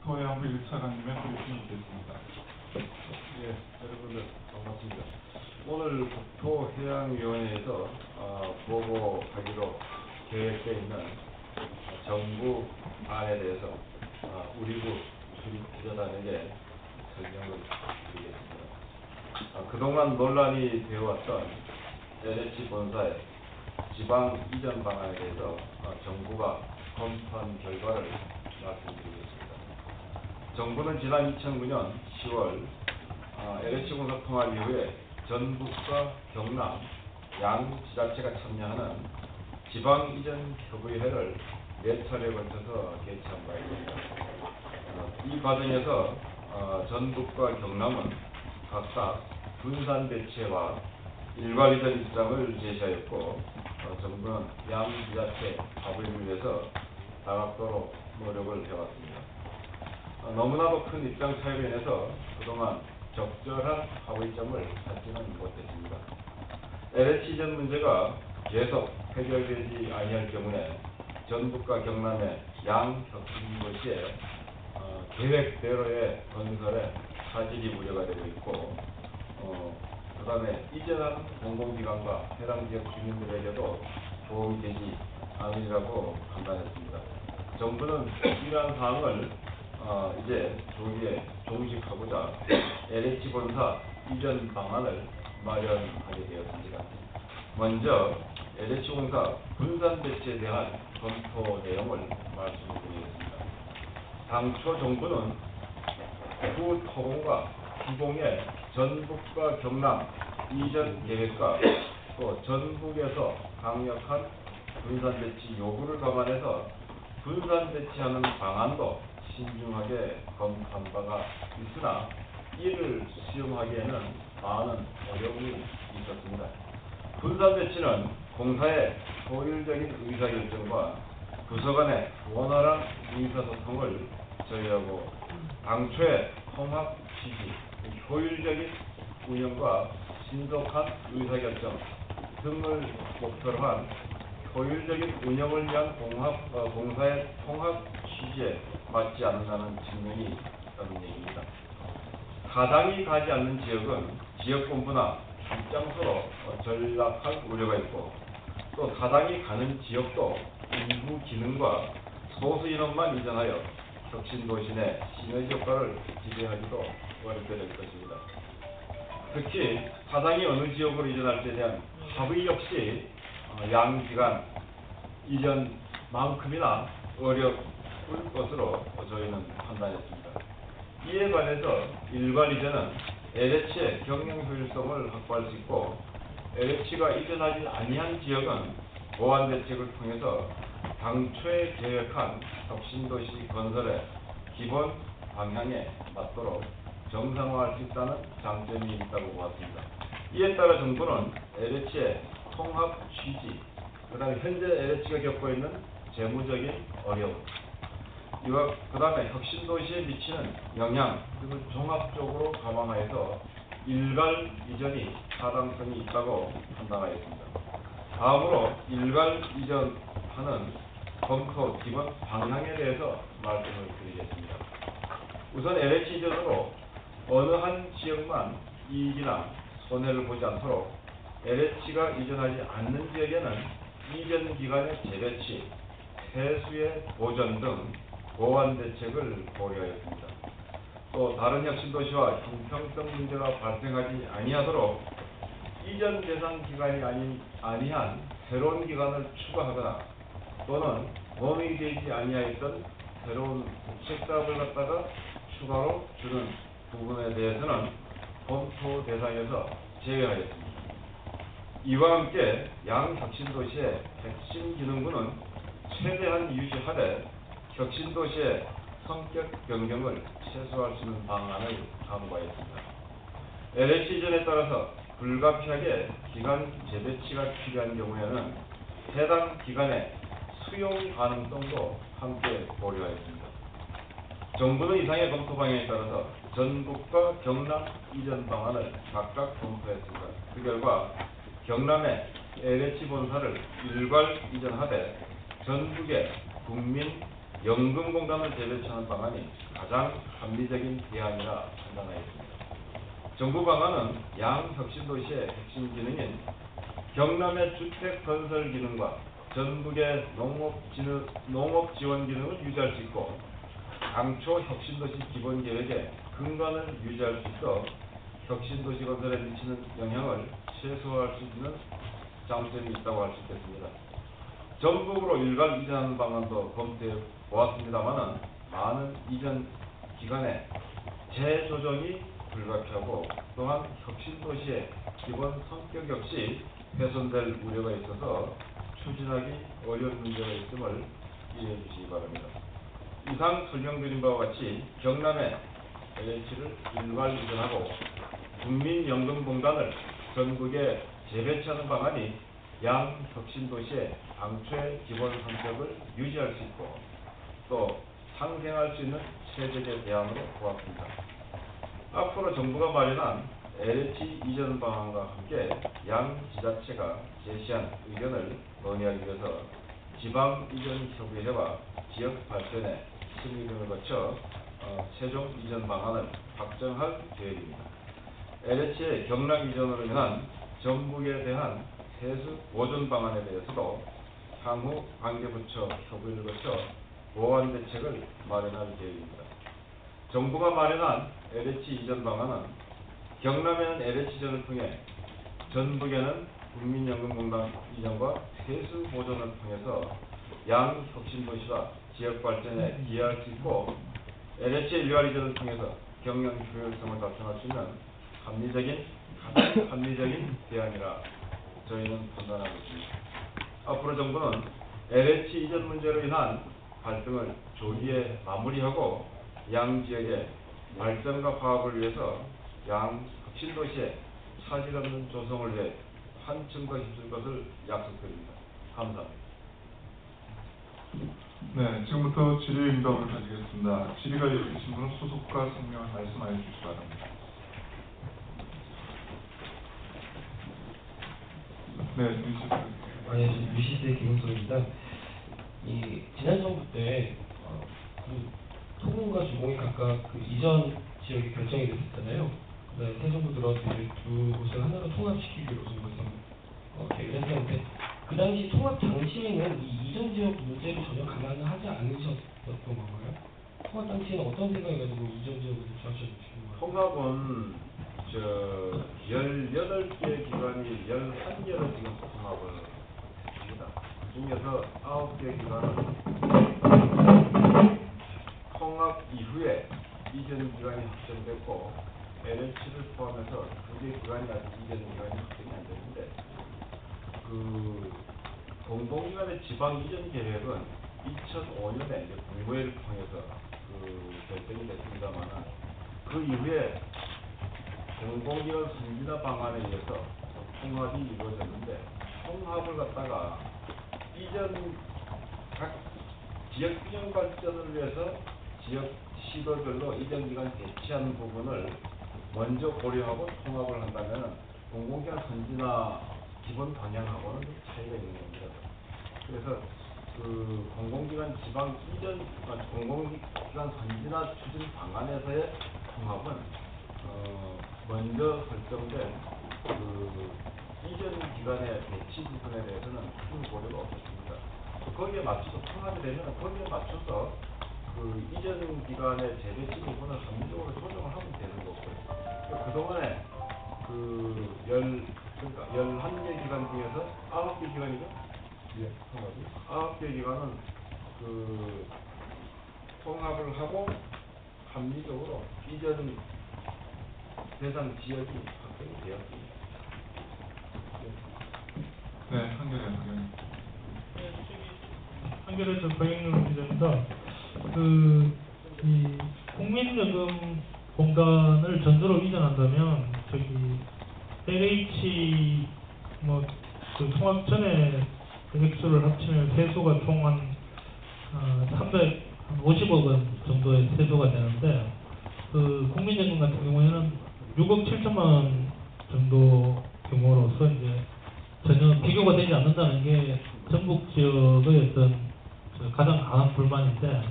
국토해양부 1차관님의 브리핑이 있겠습니다. 예, 여러분들 반갑습니다. 오늘 국토해양위원회에서 보고하기로 계획되어 있는 정부 안에 대해서 우리 국 출입기자단에게 설명을 드리겠습니다. 그동안 논란이 되어왔던 LH 본사의 지방 이전 방안에 대해서 정부가 검토한 결과를 말씀드리겠습니다. 정부는 지난 2009년 10월 LH공사 통합 이후에 전북과 경남 양 지자체가 참여하는 지방 이전 협의회를 4차례에 걸쳐서 개최한 바 있습니다. 이 과정에서 전북과 경남은 각각 분산 배치와 일괄 이전 입장을 제시하였고, 정부는 양 지자체 합의를 위해서 다각도로 노력을 해왔습니다. 너무나도 큰 입장 차이로 인해서 그동안 적절한 합의점을 찾지는 못했습니다. LH 이전 문제가 계속 해결되지 아니할 경우에 전북과 경남의 양 혁신도시의 계획대로의 건설에 차질이 우려가 되고 있고, 그 다음에 이전한 공공기관과 해당 지역 주민들에게도 도움이 되지 않으리라고 판단했습니다. 정부는 이러한 사항을 이제 조기에 종식하고자 LH 본사 이전 방안을 마련하게 되었습니다. 먼저 LH공사 분산 배치에 대한 검토 내용을 말씀드리겠습니다. 당초 정부는 구토공과 기공의 전북과 경남 이전 계획과 또 전북에서 강력한 분산 배치 요구를 감안해서 분산 배치하는 방안도 신중하게 검토한 바가 있으나 이를 수용하기에는 많은 어려움이 있었습니다. 분산 배치는 공사의 효율적인 의사결정과 부서 간의 원활한 의사소통을 저해하고 당초의 통합 취지, 효율적인 운영과 신속한 의사결정 등을 목표로 한 효율적인 운영을 위한 공사의 통합 취지에 맞지 않는다는 측면이 있다는 얘기입니다. 타당이 가지 않는 지역은 지역본부나 입장소로 전락할 우려가 있고, 또 타당이 가는 지역도 일부 기능과 소수 인원만 이전하여 혁신도시 내 시너지 효과를 기대하기도 어렵게 될 것입니다. 특히 타당이 어느 지역으로 이전할지에 대한 합의 역시 양기간 이전만큼이나 어려울 것으로 저희는 판단했습니다. 이에 반해서 일괄 이전은 LH의 경영 효율성을 확보할 수 있고, LH가 이전하지 아니한 지역은 보완 대책을 통해서 당초에 계획한 혁신도시 건설의 기본 방향에 맞도록 정상화할 수 있다는 장점이 있다고 보았습니다. 이에 따라 정부는 LH의 통합 취지, 그다음에 현재 LH가 겪고 있는 재무적인 어려움, 그 다음에 혁신도시에 미치는 영향, 그리고 종합적으로 감안하여서 일괄 이전이 타당성이 있다고 판단하였습니다. 다음으로 일괄 이전하는 검토 기본 방향에 대해서 말씀을 드리겠습니다. 우선 LH 이전으로 어느 한 지역만 이익이나 손해를 보지 않도록 LH가 이전하지 않는 지역에는 이전 기간의 재배치, 폐수의 보전 등 보완 대책을 고려하였습니다. 또 다른 혁신도시와 형평성 문제가 발생하지 아니하도록 이전 대상 기간이 아니한 새로운 기간을 추가하거나 또는 범위되지 아니하였던 새로운 국책사업을 갖다가 추가로 주는 부분에 대해서는 검토 대상에서 제외하였습니다. 이와 함께 양 혁신도시의 핵심 기능부는 최대한 유지하되 혁신도시의 성격 변경을 최소화할 수 있는 방안을 강구하였습니다. LH 이전에 따라서 불가피하게 기간 재배치가 필요한 경우에는 해당 기간의 수용 가능성도 함께 고려하였습니다. 정부는 이상의 검토 방향에 따라서 전북과 경남 이전 방안을 각각 검토했습니다. 그 결과 경남의 LH 본사를 일괄 이전하되 전북의 국민연금공단을 재배치하는 방안이 가장 합리적인 대안이라 판단하였습니다. 정부 방안은 양혁신도시의 핵심 기능인 경남의 주택 건설 기능과 전북의 농업 지원 기능을 유지할 수 있고 당초 혁신도시 기본계획의 근간을 유지할 수 있어 혁신도시 건설에 미치는 영향을 최소화할 수 있는 장점이 있다고 할 수 있겠습니다. 전북으로 일괄 이전하는 방안도 검토해 보았습니다만 많은 이전 기간에 재조정이 불가피하고 또한 혁신도시의 기본 성격 역시 훼손될 우려가 있어서 추진하기 어려운 문제가 있음을 이해해 주시기 바랍니다. 이상 설명드린 바와 같이 경남에 LH를 일괄 이전하고 국민연금공단을 전국에 재배치하는 방안이 양혁신도시의 당초의 기본 성격을 유지할 수 있고 또 상생할 수 있는 최적의 대안으로 보았습니다. 앞으로 정부가 마련한 LH 이전 방안과 함께 양 지자체가 제시한 의견을 논의하기 위해서 지방이전협의회와 지역발전회 심의 등을 거쳐 최종 이전 방안을 확정할 계획입니다. LH의 경남 이전으로 인한 전북에 대한 세수 보존 방안에 대해서도 향후 관계부처 협의를 거쳐 보완 대책을 마련할 계획입니다. 정부가 마련한 LH 이전 방안은 경남에는 LH 이전을 통해 전북에는 국민연금공단 이전과 세수 보존을 통해서 양혁신도시와 지역발전에 기여할 수 있고 LH의 일괄 이전을 통해서 경영 효율성을 달성할 수 있는 가장 합리적인 대안이라 저희는 판단하고 있습니다. 앞으로 정부는 LH 이전 문제로 인한 갈등을 조기에 마무리하고 양 지역의 발전과 화합을 위해서 양혁신도시의 차질 없는 조성을 위해 한층 더 힘쓸 것을 약속드립니다. 감사합니다. 네, 지금부터 질의응답을 가지겠습니다. 질의가 있으신 분은 소속과 성명을 말씀하여 주시기 바랍니다. 네, 뉴시스의 김은솔입니다. 지난 정부 때 토군과 주공이 각각 이전 지역이 결정이 됐었잖아요. 새 정부 들어서 두 곳을 하나로 통합시키기로 계획을 했었는데 그 당시 통합 당시에는 이 이전 지역 문제를 전혀 감안을 하지 않으셨던 건가요? 통합 당시에는 어떤 생각이 가지고 이전 지역을 주셨는지 통합은 18개 기관이 11개로 지금 통합을 합니다. 그 중에서 9개 기관은 통합 이후에 이전 기간이 확정됐고 LH를 포함해서 2개 기관이 아직 이전 기간이 확정이 안 되는데 그 공공기관의 지방 이전 계획은 2005년에 이제 국무회의를 통해서 결정이 됐습니다만 그 이후에 공공기관 선진화 방안에 의해서 통합이 이루어졌는데 통합을 갖다가 이전 각 지역 균형 발전을 위해서 지역 시도별로 이전 기간 대치하는 부분을 먼저 고려하고 통합을 한다면 공공기관 선진화 기본 방향하고는 좀 차이가 있는 겁니다. 그래서 그 공공기관 지방 이전 공공기관 선진화 추진 방안에서의 통합은 먼저 설정된 그 이전 기간의 배치 부분에 대해서는 큰 고려가 없었습니다. 거기에 맞춰서 통합이 되면 거기에 맞춰서 그 이전 기간의 재배치 부분을 합리적으로 조정을 하면 되는 거고요. 그동안에 그러니까 11개 기간 중에서 9개 기간이죠? 예, 통합이. 9개 기간은 그 통합을 하고 합리적으로 이전 대상 지역이 확정이 되었습니다. 네, 한겨레 의견. 네, 한겨레 정경영 기자입니다. 이 국민연금 공단을 전도로 이전한다면 LH 그 통합 전에 액수를 합치면 세수가 총 한 350억 원 정도의 세수가 되는데 그 국민연금 같은 경우에는 6억 7천만 원 정도 규모로서 이제 전혀 비교가 되지 않는다는 게 전북 지역의 어떤 가장 강한 불만인데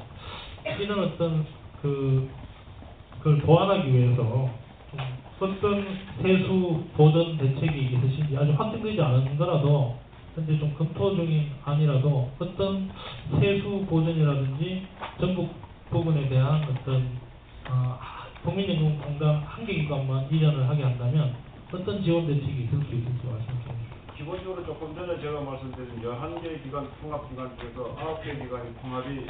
이런 어떤 그걸 보완하기 위해서 좀 어떤 세수 보전 대책이 있으신지 아직 확정되지 않은 거라도 현재 좀 검토 중인 안이라도 어떤 세수 보전이라든지 전북 부분에 대한 어떤 국민연금공단 한 개 기관만 이전을 하게 한다면 어떤 지원 대책이 있을 수 있을지 말씀 좀 주시죠. 기본적으로 조금 전에 제가 말씀드린 11개의 기관, 통합기관 중에서 9개 기관이 통합이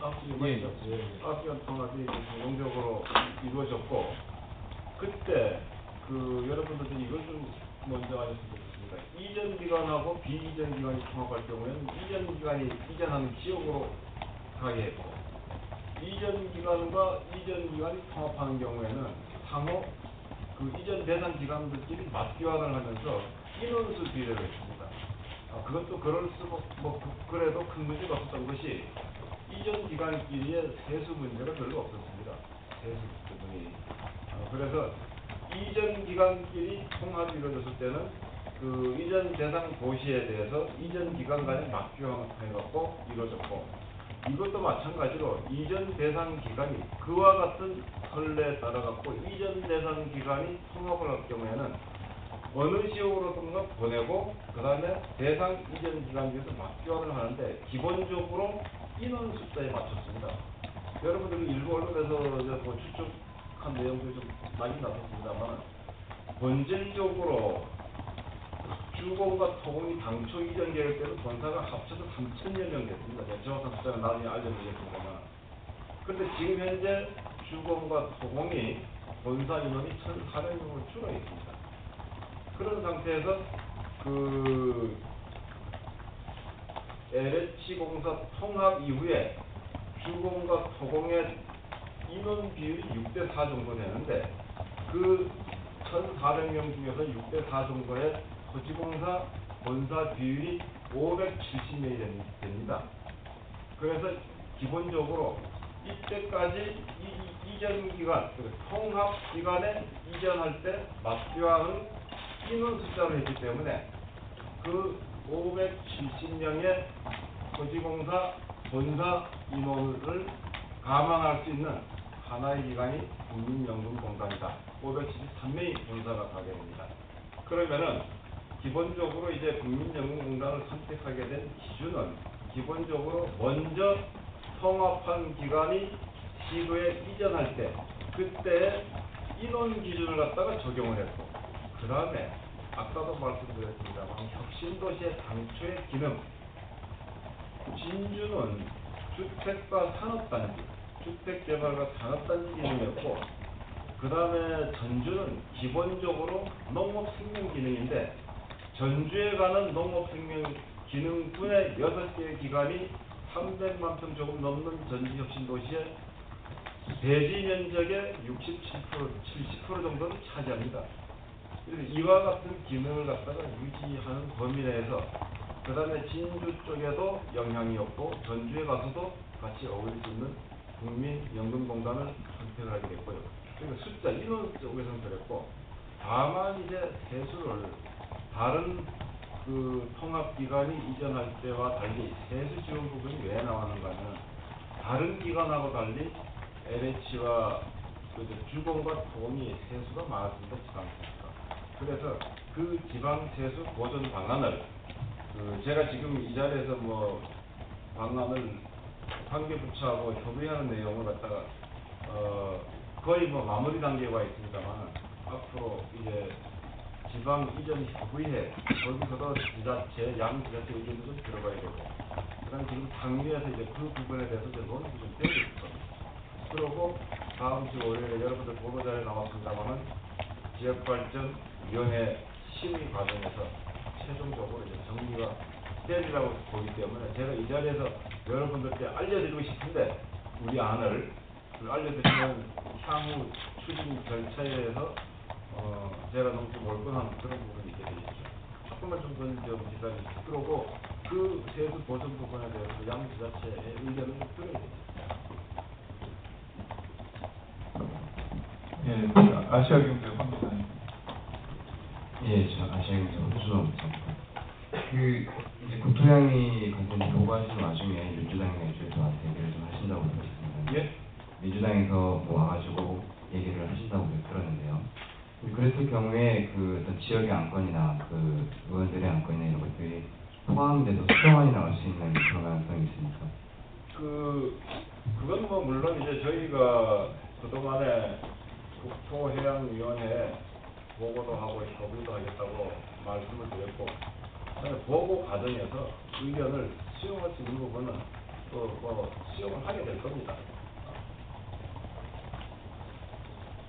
9개 통합이 성공적으로 이루어졌고, 그때 여러분들도 이걸 좀 먼저 아셨으면 좋겠습니다. 이전 기관하고 비이전 기관이 통합할 경우에는 이전 기관이 이전하는 지역으로 가게 했고, 이전 기관과 이전 기관이 통합하는 경우에는 상호 이전 대상 기관들끼리 맞교환을 하면서 인원수 비례를 했습니다. 그것도 그래도 큰 문제가 없었던 것이 이전 기관끼리의 세수 문제가 별로 없었습니다. 세수 부분이. 그래서 이전 기관끼리 통합이 이루어졌을 때는 이전 대상 도시에 대해서 이전 기관 간의 맞교환해갖고 이루어졌고, 이것도 마찬가지로 이전 대상 기관이 그와 같은 선례에 따라갖고 이전 대상 기관이 통합을 할 경우에는 어느 지역으로든가 보내고 그 다음에 대상 이전 기관 중에서 맞교환을 하는데 기본적으로 인원 숫자에 맞췄습니다. 여러분들이 일부 언론에서 추측한 내용들이 좀 많이 나섰습니다만, 본질적으로 주공과 토공이 당초 이전 계획 때는 본사가 합쳐서 3,000여 명 됐습니다. 정확한 숫자는 나중에 알려드리겠습니다만, 그런데 지금 현재 주공과 토공이 본사 인원이 1,400명으로 줄어 있습니다. 그런 상태에서 LH공사 통합 이후에 주공과 토공의 인원 비율이 6대4 정도 되는데, 그 1,400명 중에서 6대4 정도의 토지공사 본사 비율이 570명이 됩니다. 그래서 기본적으로 이때까지 이전 기관, 통합 기관에 이전할 때 맞교환을 인원 숫자로 했기 때문에 그 570명의 토지공사 본사 인원을 감안할 수 있는 하나의 기관이 국민연금공단이다. 573명의 본사가 가게 됩니다. 그러면은 기본적으로 이제 국민연금공단을 선택하게 된 기준은 기본적으로 먼저 통합한 기관이 시도에 이전할 때 그때 인원 기준을 갖다가 적용을 했고, 그 다음에 아까도 말씀드렸습니다만 혁신도시의 당초의 기능, 진주는 주택과 산업단지, 주택개발과 산업단지 기능이었고, 그 다음에 전주는 기본적으로 농업생명 기능인데, 전주에 가는 농업생명 기능분의 6개의 기관이 300만 평 조금 넘는 전주혁신도시의 대지 면적의 67%, 70% 정도를 차지합니다. 그래서 이와 같은 기능을 갖다가 유지하는 범위 내에서 그 다음에 진주 쪽에도 영향이 없고 전주에 가서도 같이 어울릴 수 있는 국민연금공단을 선택을 하게 됐고요. 그리고 숫자, 인원 쪽에서는 그랬고, 다만 이제 세수를 다른 통합기관이 이전할 때와 달리 세수 지원 부분이 왜 나왔는가 하면, 다른 기관하고 달리 LH와 주공과 토공이 세수가 많았습니다. 지방세수가. 그래서 그 지방세수 보전 방안을 제가 지금 이 자리에서 방안을 관계부처하고 협의하는 내용을 갖다가 거의 마무리 단계에 와 있습니다만, 앞으로 이제 지방 이전 후에 거기서도 지자체, 양지자체 의견도 좀 들어가야 되고, 그다음에 지금 당위에서 이제 그 부분에 대해서 이제 논의도 좀 되고 있습니다. 그리고 다음 주 월요일에 여러분들 보도자료에 나왔습니다만은 지역발전위원회 심의 과정에서 최종적으로 이제 정리가 되리라고 보기 때문에 제가 이 자리에서 여러분들께 알려드리고 싶은데, 우리 안을 알려드리면 향후 추진 절차에서 제가 너무 좀 몰빵한 그런 부분이 있게 되겠죠. 조금만 좀 기다려 주시고, 그러고 그 세수 보전 부분에 대해서 양 지자체의 의견을 들어야 됩니다. 예, 아시아경제 황 기자님. 예, 저 아시아경제 홍수정입니다. 이제 국토양이 관련된 보고하시는 와중에 민주당이나 이쪽에서 와서 얘기를 좀 하신다고 들었습니다. 예? 민주당에서 뭐 와가지고 얘기를 하신다고 들었는데요. 그랬을 경우에 그 어떤 지역의 안건이나 그 의원들의 안건이나 이런 것들이 포함돼서 수정안이 나올 수 있는 그런 가능성이 있습니까? 그건 뭐 물론 이제 저희가 그동안에 국토해양위원회에 보고도 하고 협의도 하겠다고 말씀을 드렸고, 그다음에 보고 과정에서 의견을 수용할 수 있는 부분은 또 뭐 수용을 하게 될 겁니다.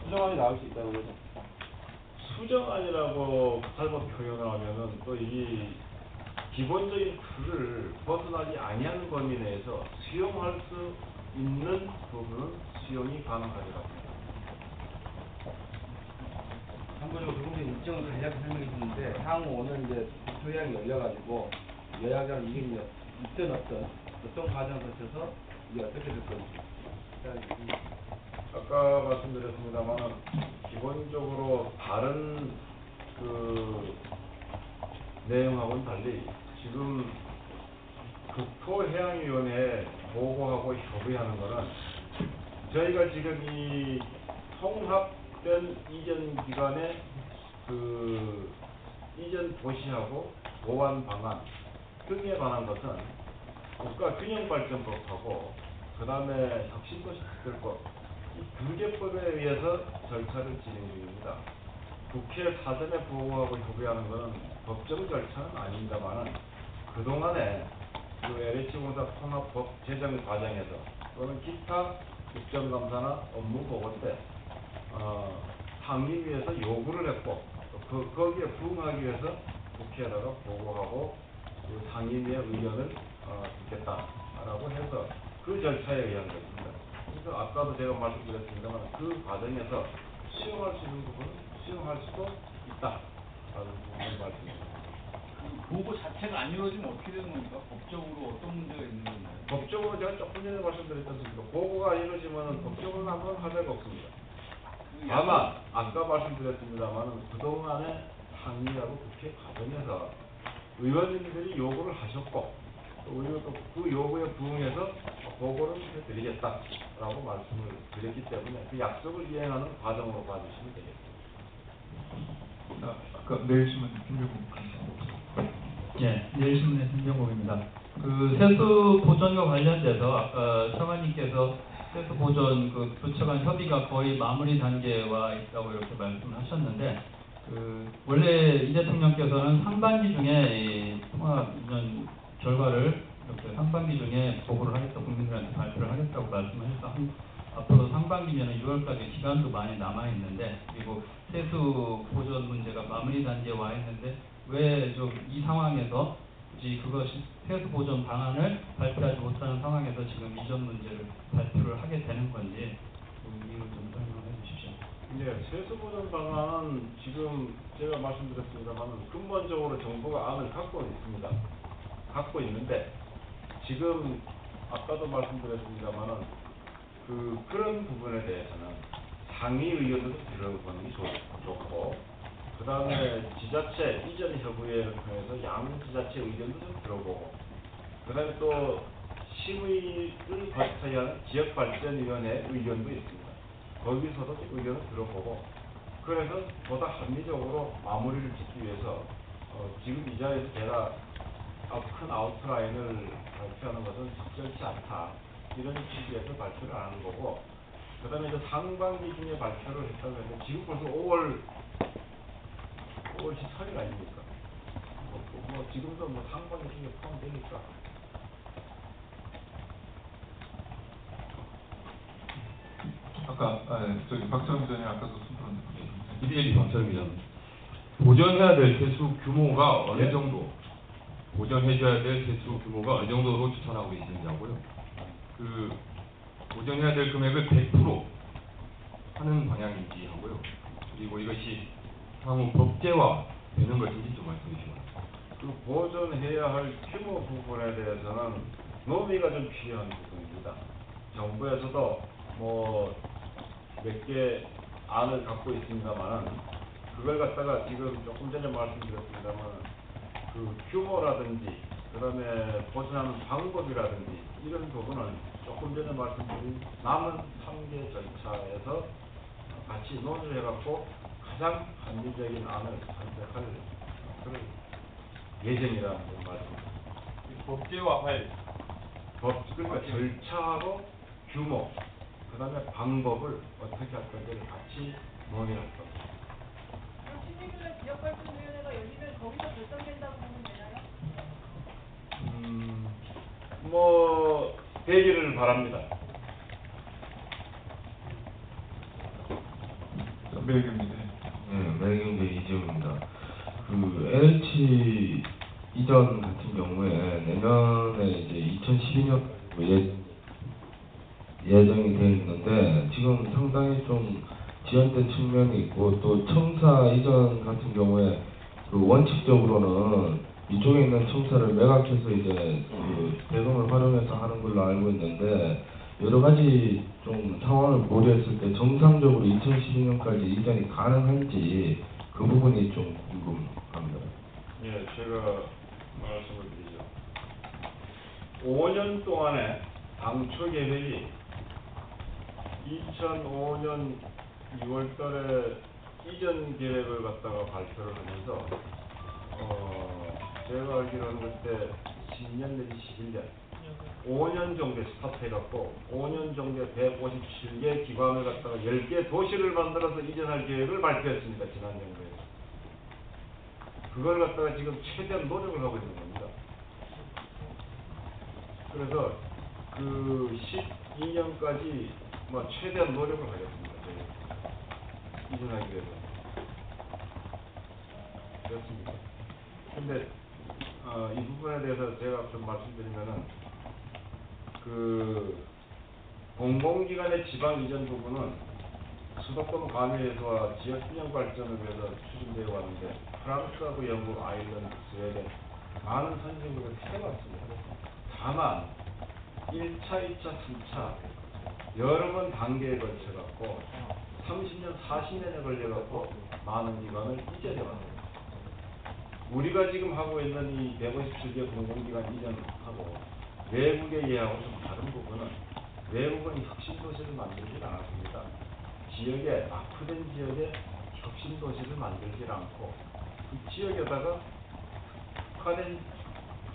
수정안이 나올 수 있다는 거죠. 수정안이라고 잘못 표현을 하면은 또 이 기본적인 틀을 벗어나지 아니하는 범위 내에서 수용할 수 있는 부분은 수용이 가능하게 됩니다. 참고적으로 조금 전에 일정을 간략히 설명해 주는데 향후 오늘 이제 국토회의가 열려가지고 여야간 이게 이제 있든 없든 어떤 과정을 거쳐서 이게 어떻게 될 건지. 아까 말씀드렸습니다만 기본적으로 다른 그 내용하고는 달리 지금 국토해양위원회에 보고하고 협의하는 거는 저희가 지금 이 통합된 이전 기간의 그 이전 도시하고 보완 방안 등에 관한 것은 국가균형발전법하고 그 다음에 혁신도시특별법 이 두 개법에 의해서 절차를 진행 중입니다. 국회 사전에 보고하고 협의하는 것은 법정 절차는 아닙니다만은 그동안에 그 LH공사 통합법 제정 과정에서 또는 기타 국정감사나 업무 보고 때 상임위에서 요구를 했고 거기에 부응하기 위해서 국회에다가 보고하고 그 상임위의 의견을 듣겠다라고 해서 그 절차에 의한 것입니다. 그래서 아까도 제가 말씀드렸습니다만 그 과정에서 수용할 수 있는 부분은 수용할 수도 있다라는 부분을 말씀드립니다. 보고 자체가 안 이루어지면 어떻게 되는 겁니까? 법적으로 어떤 문제가 있는 건가요? 법적으로 제가 조금 전에 말씀드렸지 않습니까? 보고가 이루어지면 법적으로는 아무런 하자가 없습니다. 다만 아까 말씀드렸습니다만 그동안에 상임위하고 국회 과정에서 의원님들이 요구를 하셨고 또 그 요구에 부응해서 보고를 해드리겠다라고 말씀을 드렸기 때문에 그 약속을 이행하는 과정으로 봐주시면 되겠습니다. 아까 내일신문 김병국 기자. 예, 내일신문의 김병국입니다. 그 세수 보전과 관련돼서 아까 차관님께서 세수 보전 그 부처 간 협의가 거의 마무리 단계와 있다고 이렇게 말씀하셨는데 그 원래 이 대통령께서는 상반기 중에 이 통합 이전 결과를 이렇게 상반기 중에 보고를 하겠다 국민들한테 발표를 하겠다고 말씀하셨다. 앞으로 상반기면은 6월까지 기간도 많이 남아 있는데 그리고 세수 보전 문제가 마무리 단계에 와 있는데 왜 좀 이 상황에서 굳이 그것이 세수 보전 방안을 발표하지 못하는 상황에서 지금 이전 문제를 발표를 하게 되는 건지 이걸 좀 설명해 주십시오. 네, 세수 보전 방안은 지금 제가 말씀드렸습니다만 근본적으로 정부가 안을 갖고 있습니다. 갖고 있는데 지금 아까도 말씀드렸습니다만은 그런 부분에 대해서는 상위 의원들도 들어보는 게 좋고 그 다음에 지자체 이전 협의회를 통해서 양 지자체 의견도 좀 들어보고 그 다음에 또 심의를 거쳐야 하는 지역발전위원회 의견도 있습니다. 거기서도 의견을 들어보고 그래서 보다 합리적으로 마무리를 짓기 위해서 지금 이 자리에서 제가 큰 아웃라인을 발표하는 것은 적절치 않다. 이런 취지에서 발표를 안 하는 거고 그 다음에 이제 상반기 중에 발표를 했다고 했는데 지금 벌써 5월 13일 아닙니까? 뭐 지금도 뭐 상반기 중에 포함되니까 아까 저기 박철웅 기자님 아까도 순서는 이대리 박철웅 기자입니다. 보전해야 될 세수 규모가 어느 정도 보전해줘야 될 세수 규모가 어느 정도로 추천하고 계시는지하고요. 그 보전해야 될 금액을 100% 하는 방향인지 하고요. 그리고 이것이 향후 법제화 되는 것인지 좀 말씀해 주시고요. 그 보전해야 할 규모 부분에 대해서는 논의가 좀 필요한 부분입니다. 정부에서도 뭐 몇 개 안을 갖고 있습니다만은 그걸 갖다가 지금 조금 전에 말씀드렸습니다만 그 규모라든지 그 다음에 보전하는 방법이라든지 이런 부분은 조금 전에 말씀드린 남은 3개 절차에서 같이 논의해갖고 가장 합리적인 안을 선택할 그런 예정이라는 말씀입니다. 법제화할 그러니까 절차하고 규모, 그 다음에 방법을 어떻게 할 건지를 같이 논의할 겁니다. 그럼 16일날 지역발전위원회가 열리면 거기서 결정된다고 보면 되나요? 뭐 되기를 바랍니다. 매일경제. 네, 매일경제 이재훈입니다. 그 LH 이전 같은 경우에 내년에 이제 2012년 예정이 되어 있는데 지금 상당히 좀 지연된 측면이 있고 또 청사 이전 같은 경우에 그 원칙적으로는 이쪽에 있는 청사를 매각해서 이제 그 대금을 활용해서 하는 걸로 알고 있는데 여러 가지 좀 상황을 고려했을 때 정상적으로 2012년까지 이전이 가능한지 그 부분이 좀 궁금합니다. 예, 제가 말씀을 드리죠. 5년 동안에 당초 계획이 2005년 2월달에 이전 계획을 갖다가 발표를 하면서 제가 알기로는 그때 10년 내지 11년 5년 정도에 스타트해갖고 5년 정도에 157개 기관을 갖다가 10개 도시를 만들어서 이전할 계획을 발표했습니다. 지난 정부에서. 그걸 갖다가 지금 최대한 노력을 하고 있는 겁니다. 그래서 그 12년까지 뭐 최대한 노력을 하겠습니다. 저희 이전하기 위해서. 그렇습니다. 근데 이 부분에 대해서 제가 좀 말씀드리면은 그 공공기관의 지방 이전 부분은 수도권 관리에서와 지역 균형 발전을 위해서 추진되어 왔는데 프랑스하고 영국, 아일랜드, 스웨덴 많은 선진국을 해왔습니다. 다만 1차, 2차, 3차 여러 번 단계에 걸쳐 갖고 30년, 40년에 걸려 갖고 많은 기관을 이전해 왔습니다. 우리가 지금 하고 있는 이 157개 공공기관 이전하고 외국의 예하고 좀 다른 부분은 외국은 혁신도시를 만들지 않았습니다. 지역에 낙후된 지역에 혁신도시를 만들지 않고 그 지역에다가 특화된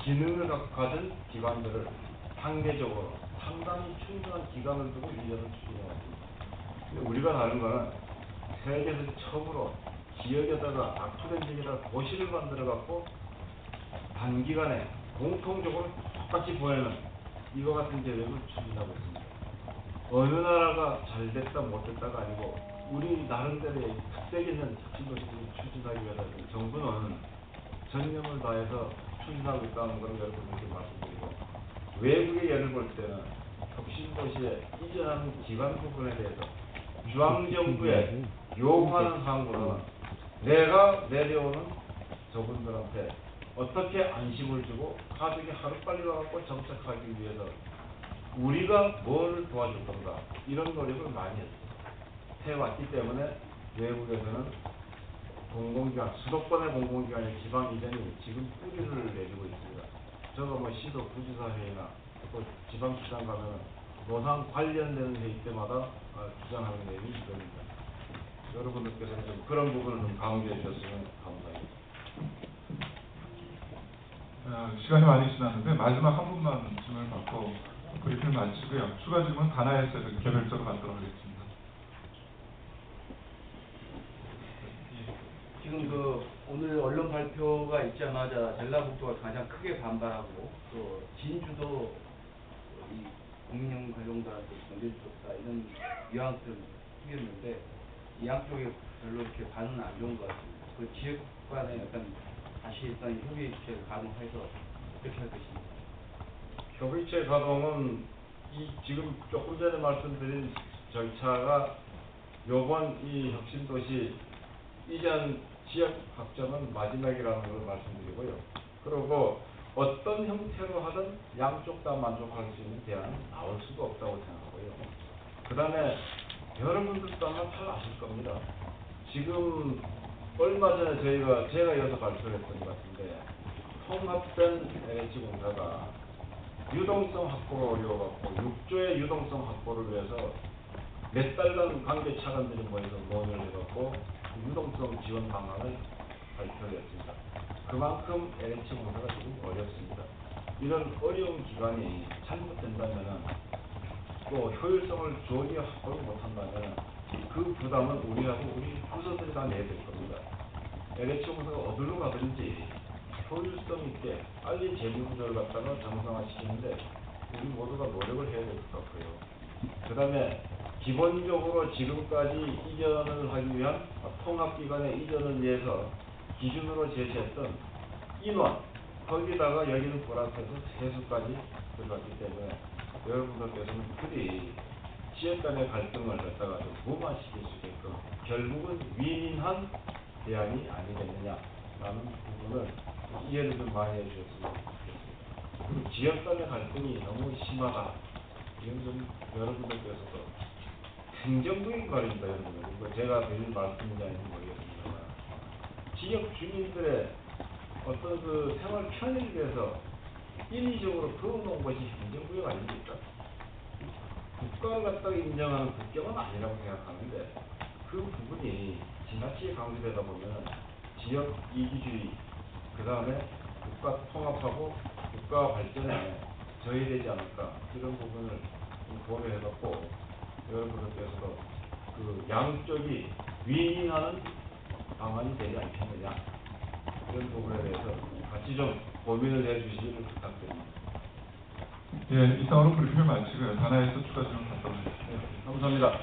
기능을 가진 기관들을 단계적으로 상당히 충분한 기간을 두고 이전을 추진해왔습니다. 근데 우리가 다른 거는 세계에서 처음으로 지역에다가 낙후된 지역에다가 도시를 만들어 갖고 단기간에 공통적으로 똑같이 보내는 이와 같은 계획을 추진하고 있습니다. 어느 나라가 잘 됐다 못됐다가 아니고 우리 나름대로의 특색 있는 혁신도시를 추진하기 위해서 정부는 전념을 다해서 추진하고 있다는 것을 여러분들께 말씀드리고 외국의 예를 볼 때는 혁신도시에 이전하는 기관 부분에 대해서 중앙정부에 요구하는 사항으로는 내가 내려오는 저분들한테 어떻게 안심을 주고 가족이 하루빨리 와갖고 정착하기 위해서 우리가 뭘 도와줄 건가 이런 노력을 많이 해왔기 때문에 외국에서는 공공기관, 수도권의 공공기관의 지방 이전이 지금 뿌리를 내리고 있습니다. 저도 뭐 시도 부지사 회의나 또 지방시장 가면 노상 관련되는 회의 때마다 주장하는 내용이 이겁니다. 여러분들께서는 좀 그런 부분을 좀 강조해 주셨으면 감사하겠습니다. 시간이 많이 지났는데 마지막 한 분만 질문을 받고 브리핑을 마치고요. 추가 질문 단하에서 개별적으로 받도록 하겠습니다. 지금 그 오늘 언론 발표가 있자마자 전라북도가 가장 크게 반발하고 또 진주도 이 국민연금관리공단한테 공개해줬다 이런 뉘앙스를 튀겼는데 이 양쪽에 별로 이렇게 반응은 안 좋은 것 같습니다. 그 지역 간의 약간 다시 일단 협의체를 가동해서 어떻게 할 것입니까? 협의체 가동은 이 지금 조금 전에 말씀드린 절차가 요번 이 혁신도시 이전 지역 확정은 마지막이라는 걸 말씀드리고요. 그리고 어떤 형태로 하든 양쪽 다 만족할 수 있는 대안은 나올 수가 없다고 생각하고요. 그 다음에 여러분들도 아마 잘 아실 겁니다. 지금 얼마 전에 제가 여기서 발표를 했던 것 같은데 통합된 LH공사가 유동성 확보가 어려워갖고 6조의 유동성 확보를 위해서 몇 달간 관계 차관들이 모여서 논의를 해갖고 그 유동성 지원 방안을 발표를 했습니다. 그만큼 LH 공사가 지금 어렵습니다. 이런 어려운 기간이 잘못된다면 또 효율성을 조기 확보를 못한다면 그 부담은 우리하고 우리 부서들이 다 내야 될 겁니다. LH 공사가 어디로 가든지 효율성 있게 빨리 재무 구조를 갖다가 정상화시키는데 우리 모두가 노력을 해야 될 것 같고요. 그 다음에 기본적으로 지금까지 이전을 하기 위한 통합기관의 이전을 위해서 기준으로 제시했던 인원, 거기다가 여기는 플러스해서 세수까지 들어갔기 때문에 여러분들께서는 그리 지역 간의 갈등을 갖다가 좀 무마시킬 수 있게끔 결국은 윈윈한 대안이 아니겠느냐라는 부분을 이해를 좀 많이 해주셨으면 좋겠습니다. 그리고 지역 간의 갈등이 너무 심하다. 이건 좀 여러분들께서도 행정부의 말입니다, 여러분들. 이거 제가 드릴 말씀인지 아닌지 모르겠습니다만 지역 주민들의 어떤 그 생활 편의를 위해서 인위적으로 그어놓은 것이 행정부의 아닙니까? 국가를 갖다가 인정하는 국경은 아니라고 생각하는데 그 부분이 지나치게 강조되다 보면 지역 이기주의, 그 다음에 국가 통합하고 국가 발전에 저해되지 않을까 이런 부분을 고려해갖고 여러분들께서도 그 양쪽이 윈윈하는 방안이 되지 않겠느냐 이런 부분에 대해서 같이 좀 고민을 해주시기를 부탁드립니다. 예, 이상으로 브리핑을 마치고요. 단하에서 추가 질문 받도록 하겠습니다. 네, 감사합니다.